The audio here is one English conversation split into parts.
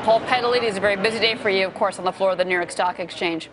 Paul Pedaliti. It's a very busy day for you, of course, on the floor of the New York Stock Exchange.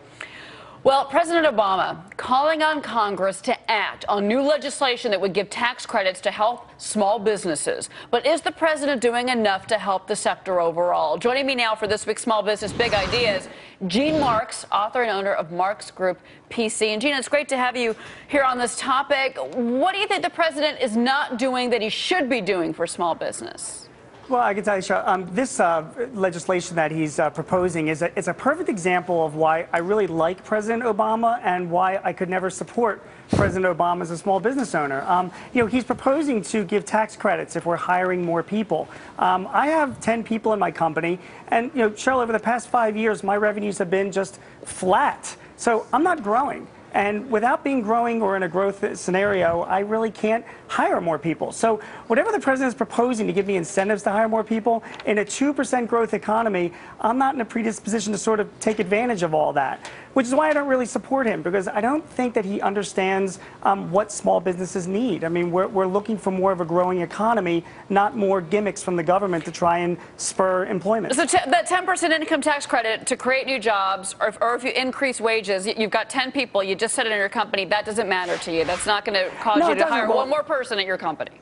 Well, President Obama calling on Congress to act on new legislation that would give tax credits to help small businesses. But is the president doing enough to help the sector overall? Joining me now for this week's Small Business Big Ideas, Gene Marks, author and owner of Marks Group PC. And Gene, it's great to have you here on this topic. What do you think the president is not doing that he should be doing for small business? Well, I can tell you, this legislation that he's proposing is a perfect example of why I really like President Obama and why I could never support President Obama as a small business owner. He's proposing to give tax credits if we're hiring more people. I have 10 people in my company, and Cheryl, over the past 5 years, my revenues have been just flat. So I'm not growing. And without being growing or in a growth scenario, I really can't hire more people. So whatever the president is proposing to give me incentives to hire more people, in a 2% growth economy, I'm not in a predisposition to sort of take advantage of all that, which is why I don't really support him, because I don't think that he understands what small businesses need. I mean, we're looking for more of a growing economy, not more gimmicks from the government to try and spur employment. So that 10% income tax credit to create new jobs, or if you increase wages, you've got 10 people, you just said it in your company, that doesn't matter to you. That's not going to cause you to hire one more person at your company.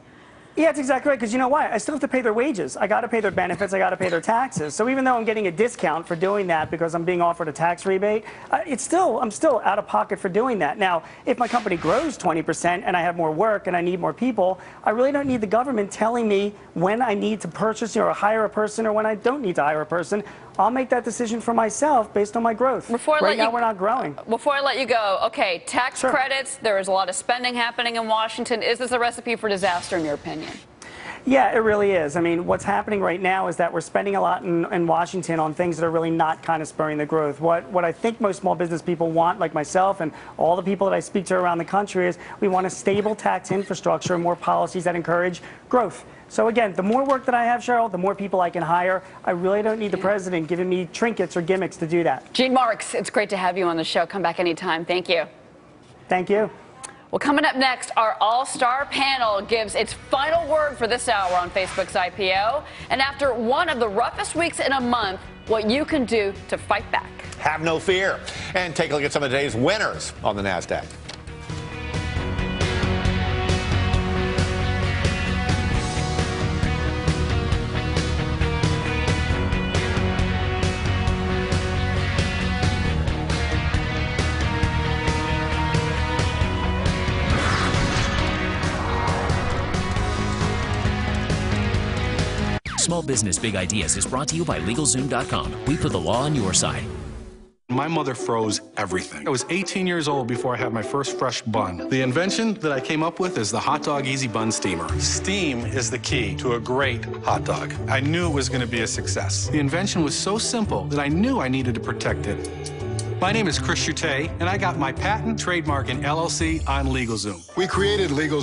Yeah, that's exactly right, because you know why? I still have to pay their wages. I got to pay their benefits. I got to pay their taxes. So even though I'm getting a discount for doing that because I'm being offered a tax rebate, I'm still out of pocket for doing that. Now, if my company grows 20% and I have more work and I need more people, I really don't need the government telling me when I need to purchase or hire a person or when I don't need to hire a person. I'll make that decision for myself based on my growth. Right now, we're not growing. Before I let you go, okay, tax credits, there is a lot of spending happening in Washington. Is this a recipe for disaster, in your opinion? Yeah, it really is. I mean, what's happening right now is that we're spending a lot in Washington on things that are really not kind of spurring the growth. What I think most small business people want, like myself and all the people that I speak to around the country, is we want a stable tax infrastructure and more policies that encourage growth. So again, the more work that I have, Cheryl, the more people I can hire. I really don't need the president giving me trinkets or gimmicks to do that. Gene Marks, it's great to have you on the show. Come back anytime. Thank you. Thank you. Well, coming up next, our all-star panel gives its final word for this hour on Facebook's IPO. And after one of the roughest weeks in a month, what you can do to fight back. Have no fear. And take a look at some of today's winners on the NASDAQ. Small Business Big Ideas is brought to you by LegalZoom.com. We put the law on your side. My mother froze everything. I was 18 years old before I had my first fresh bun. The invention that I came up with is the Hot Dog Easy Bun Steamer. Steam is the key to a great hot dog. I knew it was going to be a success. The invention was so simple that I knew I needed to protect it. My name is Chris Chute, and I got my patent, trademark, and LLC on LegalZoom. We created LegalZoom